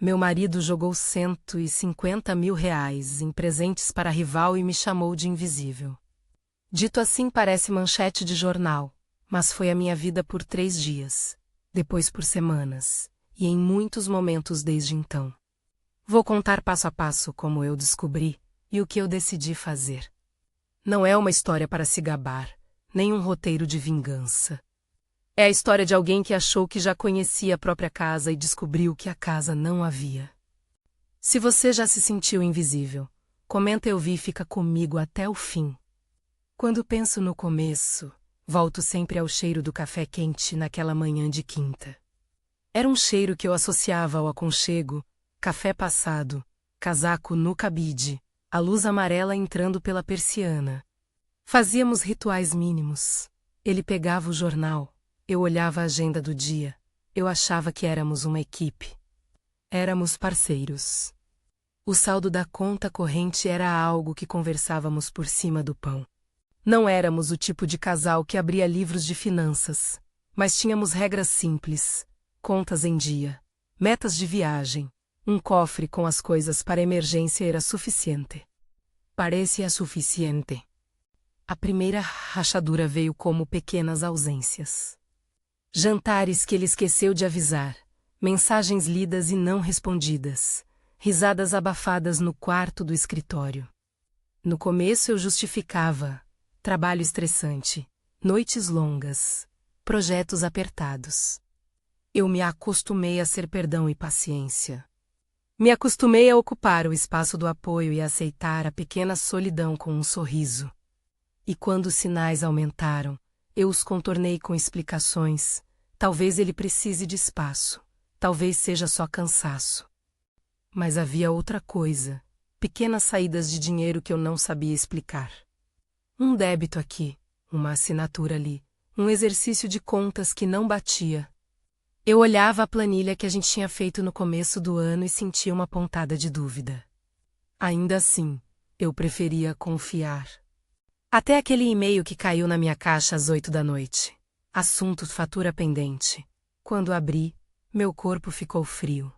Meu marido jogou R$ 150.000 em presentes para a rival e me chamou de invisível. Dito assim parece manchete de jornal, mas foi a minha vida por 3 dias, depois por semanas, e em muitos momentos desde então. Vou contar passo a passo como eu descobri e o que eu decidi fazer. Não é uma história para se gabar, nem um roteiro de vingança. É a história de alguém que achou que já conhecia a própria casa e descobriu que a casa não havia. Se você já se sentiu invisível, comenta eu vi e fica comigo até o fim. Quando penso no começo, volto sempre ao cheiro do café quente naquela manhã de quinta. Era um cheiro que eu associava ao aconchego, café passado, casaco no cabide, a luz amarela entrando pela persiana. Fazíamos rituais mínimos. Ele pegava o jornal, eu olhava a agenda do dia, eu achava que éramos uma equipe. Éramos parceiros. O saldo da conta corrente era algo que conversávamos por cima do pão. Não éramos o tipo de casal que abria livros de finanças, mas tínhamos regras simples, contas em dia, metas de viagem, um cofre com as coisas para emergência era suficiente. Parecia suficiente. A primeira rachadura veio como pequenas ausências. Jantares que ele esqueceu de avisar, mensagens lidas e não respondidas, risadas abafadas no quarto do escritório. No começo eu justificava, trabalho estressante, noites longas, projetos apertados. Eu me acostumei a ser perdão e paciência. Me acostumei a ocupar o espaço do apoio e a aceitar a pequena solidão com um sorriso. E quando os sinais aumentaram, eu os contornei com explicações. Talvez ele precise de espaço, talvez seja só cansaço. Mas havia outra coisa, pequenas saídas de dinheiro que eu não sabia explicar. Um débito aqui, uma assinatura ali, um exercício de contas que não batia. Eu olhava a planilha que a gente tinha feito no começo do ano e sentia uma pontada de dúvida. Ainda assim, eu preferia confiar. Até aquele e-mail que caiu na minha caixa às 8 da noite. Assunto fatura pendente. Quando abri, meu corpo ficou frio.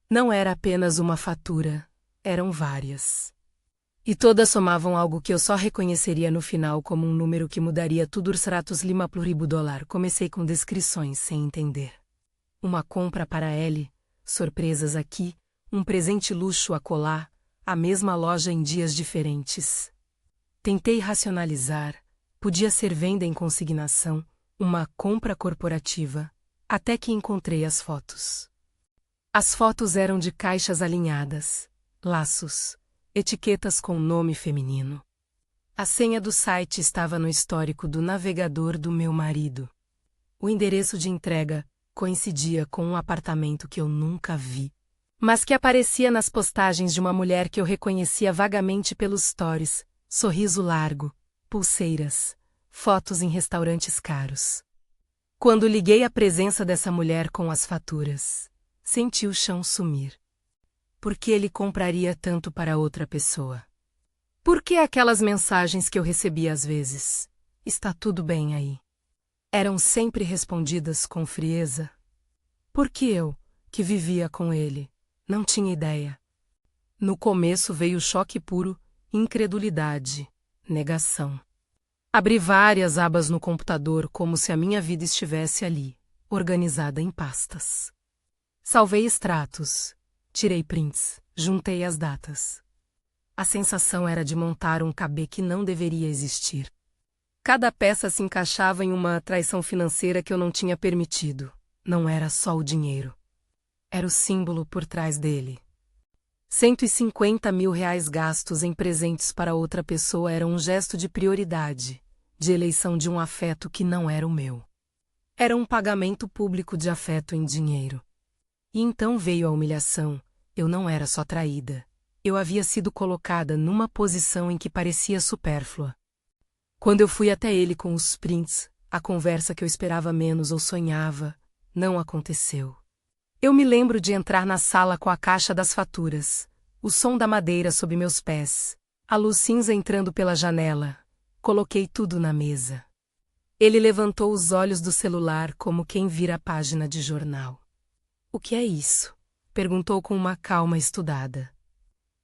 Não era apenas uma fatura, eram várias. E todas somavam algo que eu só reconheceria no final como um número que mudaria tudo. R$ 500.000. Comecei com descrições sem entender. Uma compra para Ellie, surpresas aqui, um presente luxo acolá, a mesma loja em dias diferentes. Tentei racionalizar, podia ser venda em consignação, uma compra corporativa, até que encontrei as fotos. As fotos eram de caixas alinhadas, laços, etiquetas com nome feminino. A senha do site estava no histórico do navegador do meu marido. O endereço de entrega coincidia com um apartamento que eu nunca vi, mas que aparecia nas postagens de uma mulher que eu reconhecia vagamente pelos stories, sorriso largo, pulseiras, fotos em restaurantes caros. Quando liguei a presença dessa mulher com as faturas, senti o chão sumir. Por que ele compraria tanto para outra pessoa? Por que aquelas mensagens que eu recebia às vezes? Está tudo bem aí. Eram sempre respondidas com frieza. Por que eu, que vivia com ele, não tinha ideia? No começo veio choque puro, incredulidade, negação. Abri várias abas no computador como se a minha vida estivesse ali, organizada em pastas. Salvei extratos, tirei prints, juntei as datas. A sensação era de montar um KB que não deveria existir. Cada peça se encaixava em uma traição financeira que eu não tinha permitido. Não era só o dinheiro. Era o símbolo por trás dele. R$ 150.000 gastos em presentes para outra pessoa era um gesto de prioridade, de eleição de um afeto que não era o meu. Era um pagamento público de afeto em dinheiro. E então veio a humilhação. Eu não era só traída. Eu havia sido colocada numa posição em que parecia supérflua. Quando eu fui até ele com os prints, a conversa que eu esperava menos ou sonhava, não aconteceu. Eu me lembro de entrar na sala com a caixa das faturas, o som da madeira sob meus pés, a luz cinza entrando pela janela. Coloquei tudo na mesa. Ele levantou os olhos do celular como quem vira a página de jornal. O que é isso? Perguntou com uma calma estudada.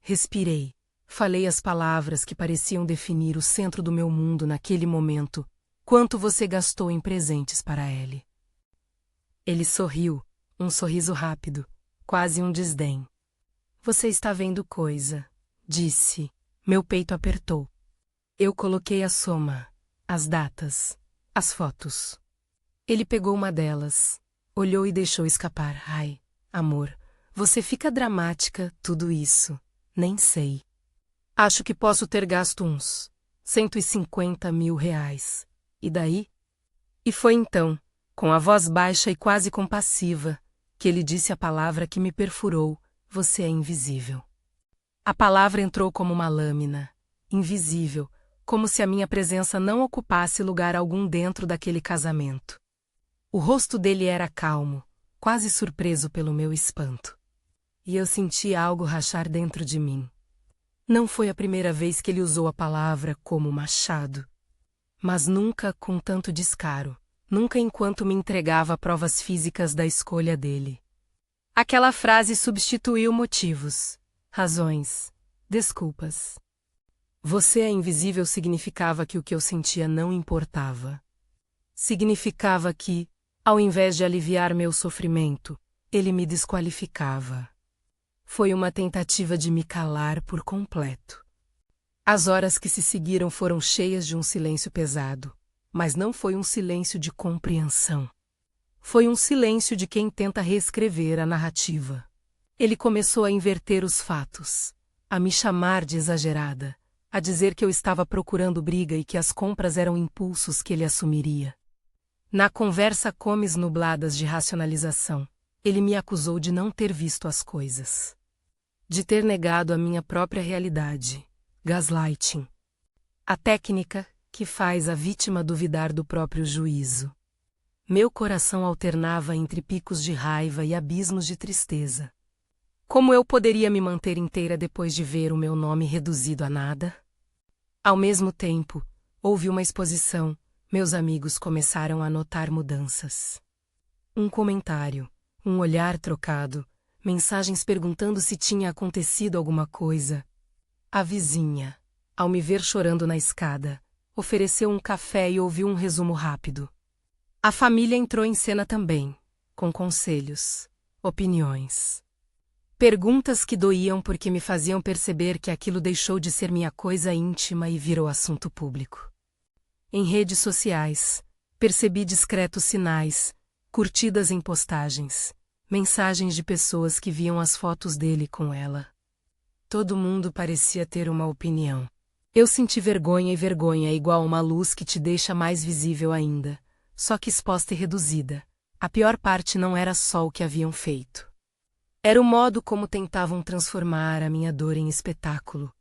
Respirei. Falei as palavras que pareciam definir o centro do meu mundo naquele momento. Quanto você gastou em presentes para Ellie? Ele sorriu, um sorriso rápido, quase um desdém. Você está vendo coisa, disse. Meu peito apertou. Eu coloquei a soma, as datas, as fotos. Ele pegou uma delas, olhou e deixou escapar. Ai, amor, você fica dramática, tudo isso. Nem sei. Acho que posso ter gasto uns 150 mil reais. E daí? E foi então, com a voz baixa e quase compassiva, que ele disse a palavra que me perfurou: você é invisível. A palavra entrou como uma lâmina, invisível, como se a minha presença não ocupasse lugar algum dentro daquele casamento. O rosto dele era calmo, quase surpreso pelo meu espanto. E eu senti algo rachar dentro de mim. Não foi a primeira vez que ele usou a palavra como machado. Mas nunca com tanto descaro, nunca enquanto me entregava provas físicas da escolha dele. Aquela frase substituiu motivos, razões, desculpas. Você é invisível significava que o que eu sentia não importava. Significava que, ao invés de aliviar meu sofrimento, ele me desqualificava. Foi uma tentativa de me calar por completo. As horas que se seguiram foram cheias de um silêncio pesado, mas não foi um silêncio de compreensão. Foi um silêncio de quem tenta reescrever a narrativa. Ele começou a inverter os fatos, a me chamar de exagerada, a dizer que eu estava procurando briga e que as compras eram impulsos que ele assumiria. Na conversa comes nubladas de racionalização, ele me acusou de não ter visto as coisas. De ter negado a minha própria realidade. Gaslighting. A técnica que faz a vítima duvidar do próprio juízo. Meu coração alternava entre picos de raiva e abismos de tristeza. Como eu poderia me manter inteira depois de ver o meu nome reduzido a nada? Ao mesmo tempo, houve uma exposição. Meus amigos começaram a notar mudanças. Um comentário, um olhar trocado, mensagens perguntando se tinha acontecido alguma coisa. A vizinha, ao me ver chorando na escada, ofereceu um café e ouviu um resumo rápido. A família entrou em cena também, com conselhos, opiniões. Perguntas que doíam porque me faziam perceber que aquilo deixou de ser minha coisa íntima e virou assunto público. Em redes sociais, percebi discretos sinais, curtidas em postagens, mensagens de pessoas que viam as fotos dele com ela. Todo mundo parecia ter uma opinião. Eu senti vergonha, e vergonha é igual a uma luz que te deixa mais visível ainda, só que exposta e reduzida. A pior parte não era só o que haviam feito. Era o modo como tentavam transformar a minha dor em espetáculo.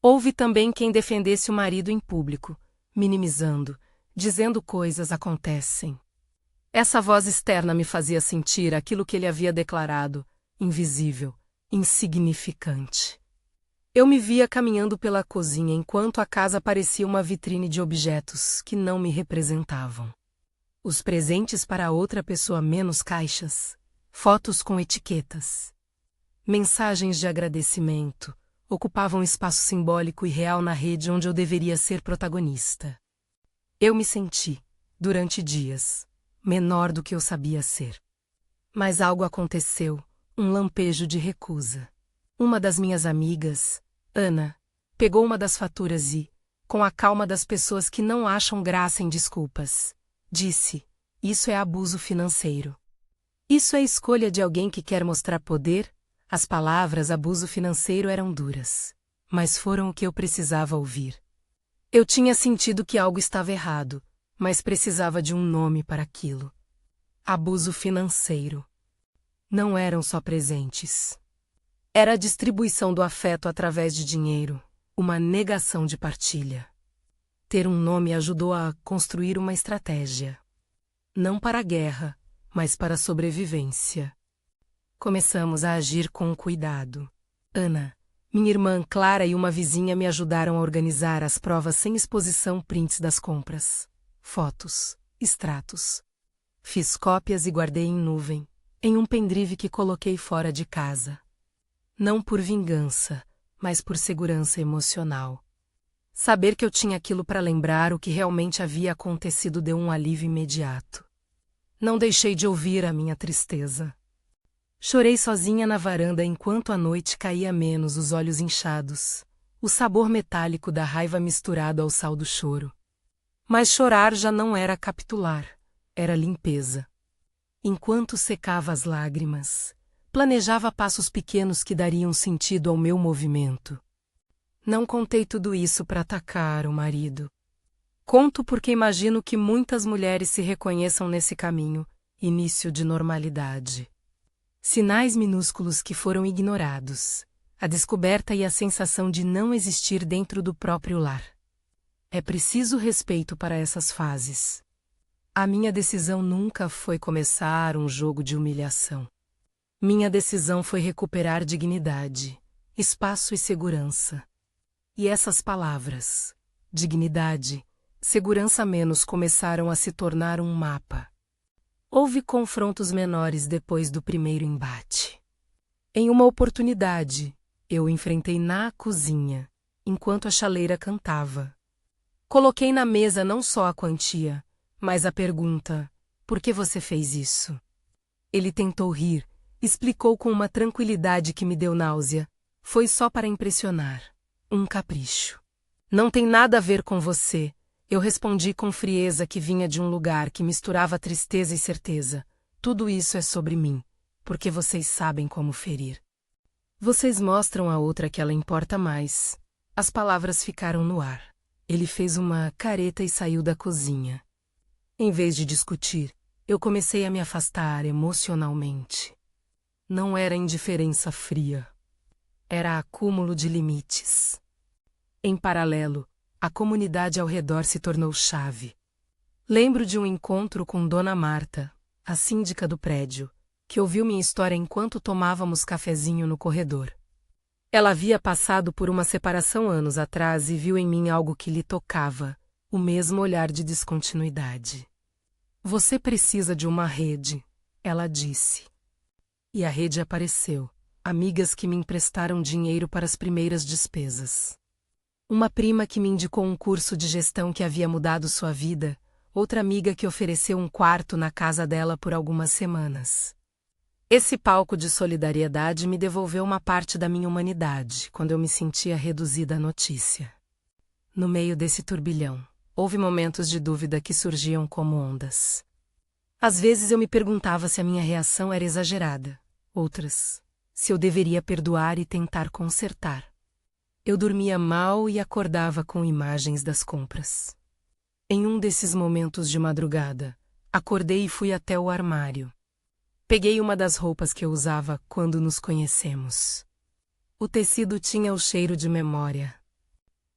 Houve também quem defendesse o marido em público, minimizando, dizendo coisas acontecem. Essa voz externa me fazia sentir aquilo que ele havia declarado, invisível, insignificante. Eu me via caminhando pela cozinha enquanto a casa parecia uma vitrine de objetos que não me representavam. Os presentes para outra pessoa menos caixas, fotos com etiquetas. Mensagens de agradecimento ocupavam espaço simbólico e real na rede onde eu deveria ser protagonista. Eu me senti, durante dias, menor do que eu sabia ser. Mas algo aconteceu, um lampejo de recusa. Uma das minhas amigas, Ana, pegou uma das faturas e, com a calma das pessoas que não acham graça em desculpas, disse: isso é abuso financeiro. Isso é escolha de alguém que quer mostrar poder? As palavras abuso financeiro eram duras, mas foram o que eu precisava ouvir. Eu tinha sentido que algo estava errado, mas precisava de um nome para aquilo. Abuso financeiro. Não eram só presentes. Era a distribuição do afeto através de dinheiro, uma negação de partilha. Ter um nome ajudou a construir uma estratégia. Não para a guerra, mas para a sobrevivência. Começamos a agir com cuidado. Ana, minha irmã Clara e uma vizinha me ajudaram a organizar as provas sem exposição, prints das compras, fotos, extratos. Fiz cópias e guardei em nuvem, em um pendrive que coloquei fora de casa. Não por vingança, mas por segurança emocional. Saber que eu tinha aquilo para lembrar o que realmente havia acontecido deu um alívio imediato. Não deixei de ouvir a minha tristeza. Chorei sozinha na varanda enquanto a noite caía menos, os olhos inchados, o sabor metálico da raiva misturado ao sal do choro. Mas chorar já não era capitular, era limpeza. Enquanto secava as lágrimas, planejava passos pequenos que dariam sentido ao meu movimento. Não contei tudo isso para atacar o marido. Conto porque imagino que muitas mulheres se reconheçam nesse caminho, início de normalidade. Sinais minúsculos que foram ignorados, a descoberta e a sensação de não existir dentro do próprio lar. É preciso respeito para essas fases. A minha decisão nunca foi começar um jogo de humilhação. Minha decisão foi recuperar dignidade, espaço e segurança. E essas palavras, dignidade, segurança menos, começaram a se tornar um mapa. Houve confrontos menores depois do primeiro embate. Em uma oportunidade, eu o enfrentei na cozinha, enquanto a chaleira cantava. Coloquei na mesa não só a quantia, mas a pergunta: por que você fez isso? Ele tentou rir, explicou com uma tranquilidade que me deu náusea. Foi só para impressionar. Um capricho. Não tem nada a ver com você, eu respondi com frieza que vinha de um lugar que misturava tristeza e certeza. Tudo isso é sobre mim, porque vocês sabem como ferir. Vocês mostram à outra que ela importa mais. As palavras ficaram no ar. Ele fez uma careta e saiu da cozinha. Em vez de discutir, eu comecei a me afastar emocionalmente. Não era indiferença fria. Era acúmulo de limites. Em paralelo, a comunidade ao redor se tornou chave. Lembro de um encontro com Dona Marta, a síndica do prédio, que ouviu minha história enquanto tomávamos cafezinho no corredor. Ela havia passado por uma separação anos atrás e viu em mim algo que lhe tocava, o mesmo olhar de descontinuidade. Você precisa de uma rede, ela disse. E a rede apareceu. Amigas que me emprestaram dinheiro para as primeiras despesas. Uma prima que me indicou um curso de gestão que havia mudado sua vida, outra amiga que ofereceu um quarto na casa dela por algumas semanas. Esse palco de solidariedade me devolveu uma parte da minha humanidade, quando eu me sentia reduzida à notícia. No meio desse turbilhão, houve momentos de dúvida que surgiam como ondas. Às vezes eu me perguntava se a minha reação era exagerada, outras, se eu deveria perdoar e tentar consertar. Eu dormia mal e acordava com imagens das compras. Em um desses momentos de madrugada, acordei e fui até o armário. Peguei uma das roupas que eu usava quando nos conhecemos. O tecido tinha o cheiro de memória.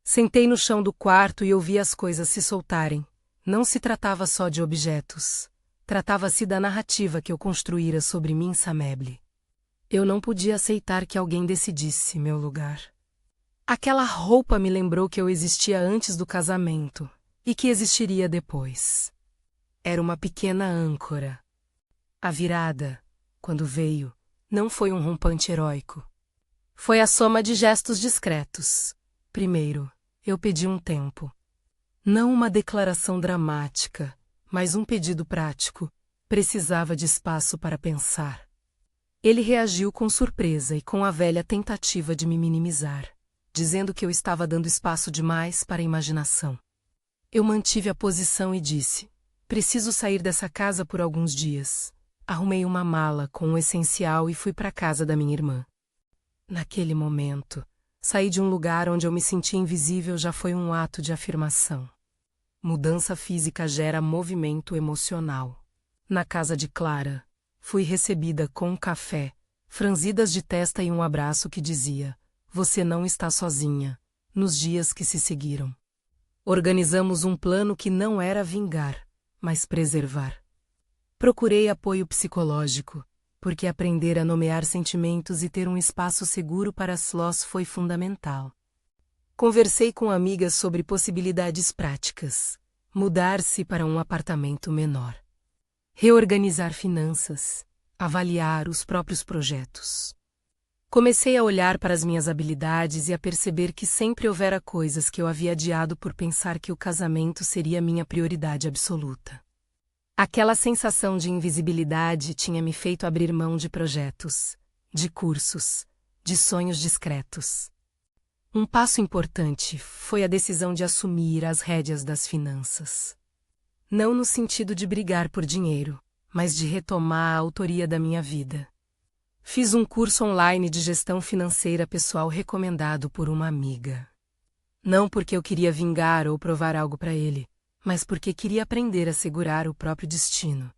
Sentei no chão do quarto e ouvi as coisas se soltarem. Não se tratava só de objetos. Tratava-se da narrativa que eu construíra sobre mim, Sameble. Eu não podia aceitar que alguém decidisse meu lugar. Aquela roupa me lembrou que eu existia antes do casamento e que existiria depois. Era uma pequena âncora. A virada, quando veio, não foi um rompante heróico. Foi a soma de gestos discretos. Primeiro, eu pedi um tempo. Não uma declaração dramática, mas um pedido prático. Precisava de espaço para pensar. Ele reagiu com surpresa e com a velha tentativa de me minimizar, dizendo que eu estava dando espaço demais para a imaginação. Eu mantive a posição e disse: preciso sair dessa casa por alguns dias. Arrumei uma mala com o essencial e fui para a casa da minha irmã. Naquele momento, sair de um lugar onde eu me sentia invisível já foi um ato de afirmação. Mudança física gera movimento emocional. Na casa de Clara, fui recebida com um café, franzidas de testa e um abraço que dizia: você não está sozinha, nos dias que se seguiram. Organizamos um plano que não era vingar, mas preservar. Procurei apoio psicológico, porque aprender a nomear sentimentos e ter um espaço seguro para as slós foi fundamental. Conversei com amigas sobre possibilidades práticas, mudar-se para um apartamento menor. Reorganizar finanças, avaliar os próprios projetos. Comecei a olhar para as minhas habilidades e a perceber que sempre houvera coisas que eu havia adiado por pensar que o casamento seria minha prioridade absoluta. Aquela sensação de invisibilidade tinha me feito abrir mão de projetos, de cursos, de sonhos discretos. Um passo importante foi a decisão de assumir as rédeas das finanças. Não no sentido de brigar por dinheiro, mas de retomar a autoria da minha vida. Fiz um curso online de gestão financeira pessoal recomendado por uma amiga. Não porque eu queria vingar ou provar algo para ele, mas porque queria aprender a segurar o próprio destino.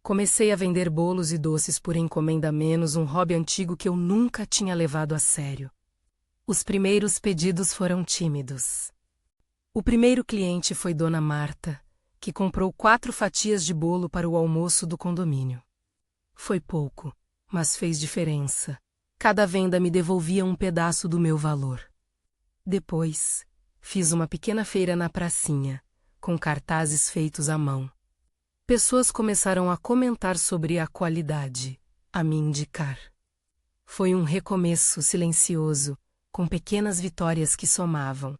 Comecei a vender bolos e doces por encomenda, menos um hobby antigo que eu nunca tinha levado a sério. Os primeiros pedidos foram tímidos. O primeiro cliente foi Dona Marta, que comprou 4 fatias de bolo para o almoço do condomínio. Foi pouco, mas fez diferença. Cada venda me devolvia um pedaço do meu valor. Depois, fiz uma pequena feira na pracinha, com cartazes feitos à mão. Pessoas começaram a comentar sobre a qualidade, a me indicar. Foi um recomeço silencioso, com pequenas vitórias que somavam.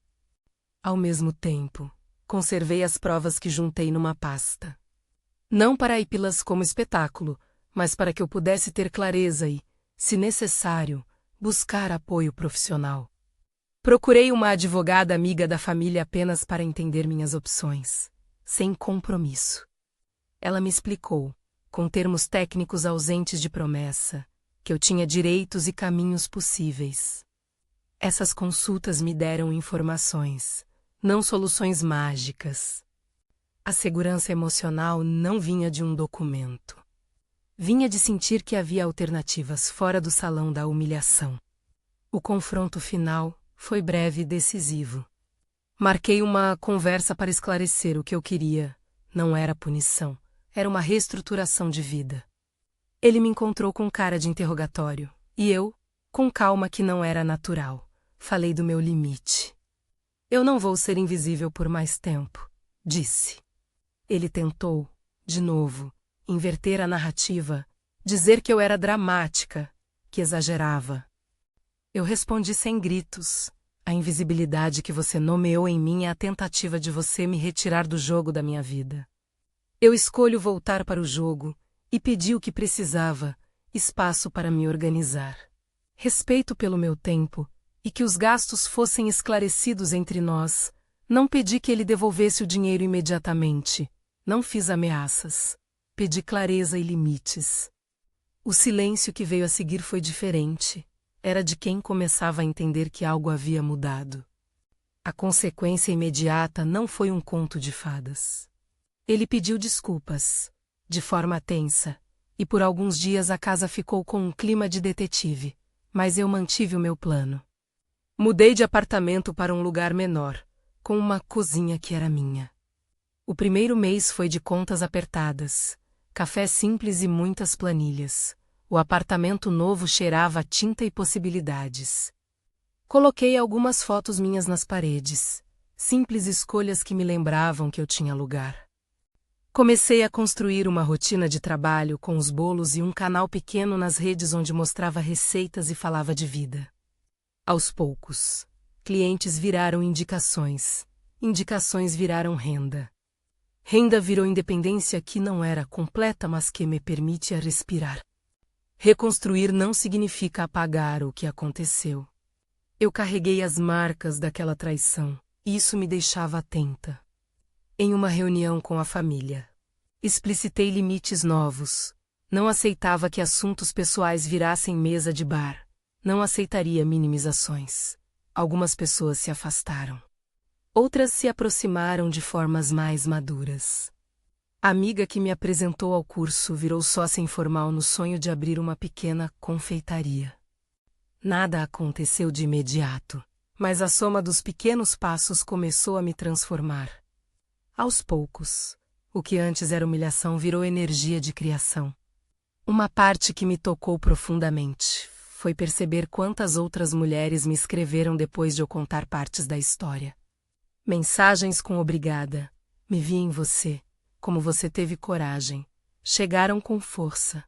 Ao mesmo tempo, conservei as provas que juntei numa pasta. Não para exibí-las como espetáculo, mas para que eu pudesse ter clareza e, se necessário, buscar apoio profissional. Procurei uma advogada amiga da família apenas para entender minhas opções, sem compromisso. Ela me explicou, com termos técnicos ausentes de promessa, que eu tinha direitos e caminhos possíveis. Essas consultas me deram informações, não soluções mágicas. A segurança emocional não vinha de um documento. Vinha de sentir que havia alternativas fora do salão da humilhação. O confronto final foi breve e decisivo. Marquei uma conversa para esclarecer o que eu queria. Não era punição, era uma reestruturação de vida. Ele me encontrou com cara de interrogatório, e eu, com calma que não era natural, falei do meu limite. Eu não vou ser invisível por mais tempo, disse. Ele tentou, de novo, inverter a narrativa, dizer que eu era dramática, que exagerava. Eu respondi sem gritos. A invisibilidade que você nomeou em mim é a tentativa de você me retirar do jogo da minha vida. Eu escolho voltar para o jogo e pedi o que precisava, espaço para me organizar. Respeito pelo meu tempo e que os gastos fossem esclarecidos entre nós. Não pedi que ele devolvesse o dinheiro imediatamente. Não fiz ameaças. Pedi clareza e limites. O silêncio que veio a seguir foi diferente. Era de quem começava a entender que algo havia mudado. A consequência imediata não foi um conto de fadas. Ele pediu desculpas, de forma tensa, e por alguns dias a casa ficou com um clima de detetive, mas eu mantive o meu plano. Mudei de apartamento para um lugar menor, com uma cozinha que era minha. O primeiro mês foi de contas apertadas, café simples e muitas planilhas. O apartamento novo cheirava a tinta e possibilidades. Coloquei algumas fotos minhas nas paredes, simples escolhas que me lembravam que eu tinha lugar. Comecei a construir uma rotina de trabalho com os bolos e um canal pequeno nas redes onde mostrava receitas e falava de vida. Aos poucos, clientes viraram indicações, indicações viraram renda. Renda virou independência que não era completa, mas que me permite respirar. Reconstruir não significa apagar o que aconteceu. Eu carreguei as marcas daquela traição, e isso me deixava atenta. Em uma reunião com a família, explicitei limites novos. Não aceitava que assuntos pessoais virassem mesa de bar. Não aceitaria minimizações. Algumas pessoas se afastaram. Outras se aproximaram de formas mais maduras. A amiga que me apresentou ao curso virou sócia informal no sonho de abrir uma pequena confeitaria. Nada aconteceu de imediato, mas a soma dos pequenos passos começou a me transformar. Aos poucos, o que antes era humilhação virou energia de criação. Uma parte que me tocou profundamente foi perceber quantas outras mulheres me escreveram depois de eu contar partes da história. Mensagens com obrigada, me vi em você. Como você teve coragem. Chegaram com força.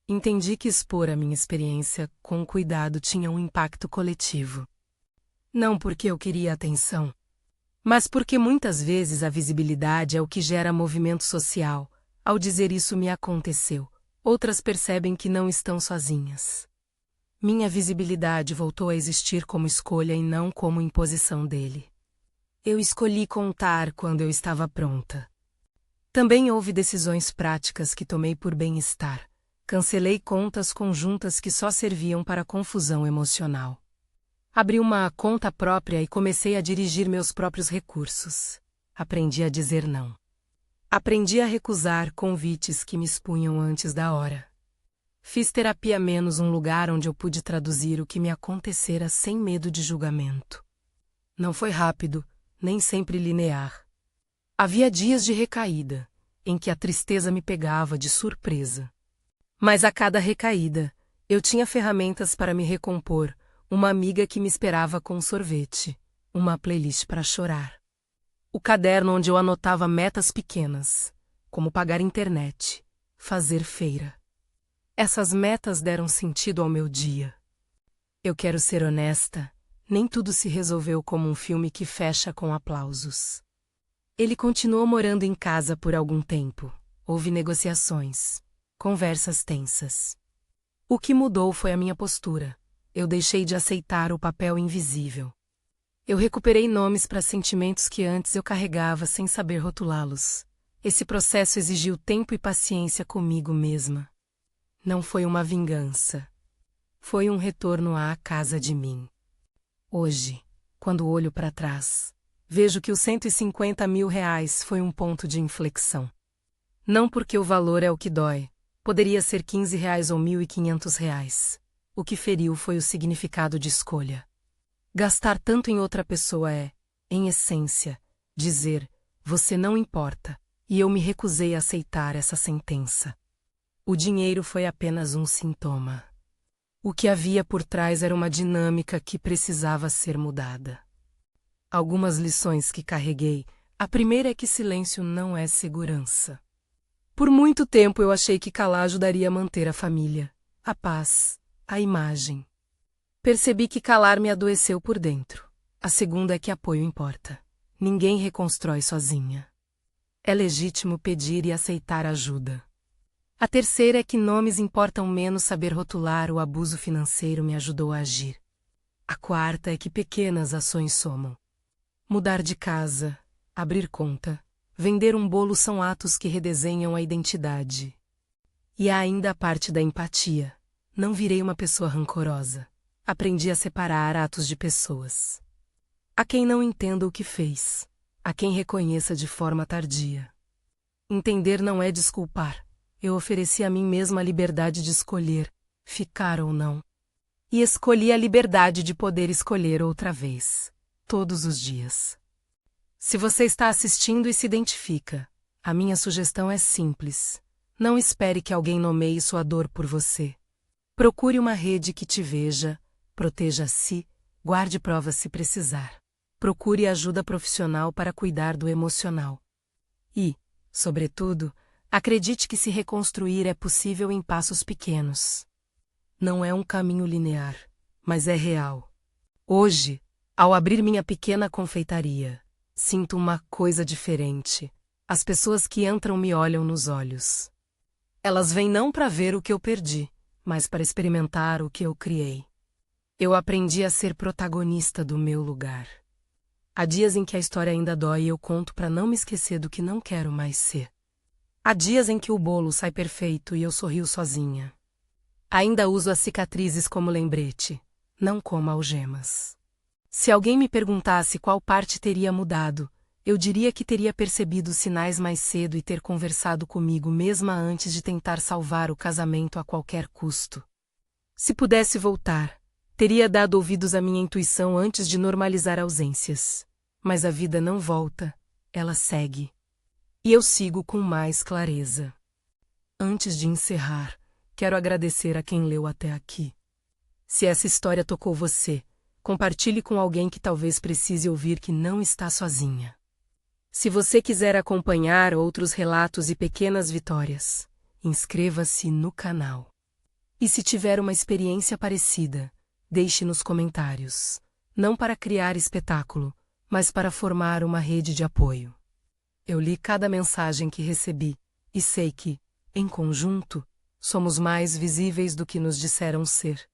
Entendi que expor a minha experiência com cuidado tinha um impacto coletivo. Não porque eu queria atenção, mas porque muitas vezes a visibilidade é o que gera movimento social. Ao dizer isso me aconteceu, outras percebem que não estão sozinhas. Minha visibilidade voltou a existir como escolha e não como imposição dele. Eu escolhi contar quando eu estava pronta. Também houve decisões práticas que tomei por bem-estar. Cancelei contas conjuntas que só serviam para confusão emocional. Abri uma conta própria e comecei a dirigir meus próprios recursos. Aprendi a dizer não. Aprendi a recusar convites que me expunham antes da hora. Fiz terapia menos um lugar onde eu pude traduzir o que me acontecera sem medo de julgamento. Não foi rápido, nem sempre linear. Havia dias de recaída, em que a tristeza me pegava de surpresa. Mas a cada recaída, eu tinha ferramentas para me recompor, uma amiga que me esperava com sorvete, uma playlist para chorar. O caderno onde eu anotava metas pequenas, como pagar internet, fazer feira. Essas metas deram sentido ao meu dia. Eu quero ser honesta, nem tudo se resolveu como um filme que fecha com aplausos. Ele continuou morando em casa por algum tempo. Houve negociações, conversas tensas. O que mudou foi a minha postura. Eu deixei de aceitar o papel invisível. Eu recuperei nomes para sentimentos que antes eu carregava sem saber rotulá-los. Esse processo exigiu tempo e paciência comigo mesma. Não foi uma vingança. Foi um retorno à casa de mim. Hoje, quando olho para trás, vejo que os R$ 150 mil foi um ponto de inflexão. Não porque o valor é o que dói. Poderia ser R$ 15 ou R$ 1.500. O que feriu foi o significado de escolha. Gastar tanto em outra pessoa é, em essência, dizer, você não importa, e eu me recusei a aceitar essa sentença. O dinheiro foi apenas um sintoma. O que havia por trás era uma dinâmica que precisava ser mudada. Algumas lições que carreguei. A primeira é que silêncio não é segurança. Por muito tempo eu achei que calar ajudaria a manter a família, a paz, a imagem. Percebi que calar me adoeceu por dentro. A segunda é que apoio importa. Ninguém reconstrói sozinha. É legítimo pedir e aceitar ajuda. A terceira é que nomes importam menos. Saber rotular o abuso financeiro me ajudou a agir. A quarta é que pequenas ações somam. Mudar de casa, abrir conta, vender um bolo são atos que redesenham a identidade. E há ainda a parte da empatia. Não virei uma pessoa rancorosa. Aprendi a separar atos de pessoas. Há quem não entenda o que fez. Há quem reconheça de forma tardia. Entender não é desculpar. Eu ofereci a mim mesma a liberdade de escolher, ficar ou não. E escolhi a liberdade de poder escolher outra vez, todos os dias. Se você está assistindo e se identifica, a minha sugestão é simples. Não espere que alguém nomeie sua dor por você. Procure uma rede que te veja, proteja-se, guarde provas se precisar. Procure ajuda profissional para cuidar do emocional. E, sobretudo, acredite que se reconstruir é possível em passos pequenos. Não é um caminho linear, mas é real. Hoje, ao abrir minha pequena confeitaria, sinto uma coisa diferente. As pessoas que entram me olham nos olhos. Elas vêm não para ver o que eu perdi, mas para experimentar o que eu criei. Eu aprendi a ser protagonista do meu lugar. Há dias em que a história ainda dói e eu conto para não me esquecer do que não quero mais ser. Há dias em que o bolo sai perfeito e eu sorrio sozinha. Ainda uso as cicatrizes como lembrete, não como algemas. Se alguém me perguntasse qual parte teria mudado, eu diria que teria percebido os sinais mais cedo e ter conversado comigo mesma antes de tentar salvar o casamento a qualquer custo. Se pudesse voltar, teria dado ouvidos à minha intuição antes de normalizar ausências. Mas a vida não volta, ela segue. E eu sigo com mais clareza. Antes de encerrar, quero agradecer a quem leu até aqui. Se essa história tocou você, compartilhe com alguém que talvez precise ouvir que não está sozinha. Se você quiser acompanhar outros relatos e pequenas vitórias, inscreva-se no canal. E se tiver uma experiência parecida, deixe nos comentários. Não para criar espetáculo, mas para formar uma rede de apoio. Eu li cada mensagem que recebi, e sei que, em conjunto, somos mais visíveis do que nos disseram ser.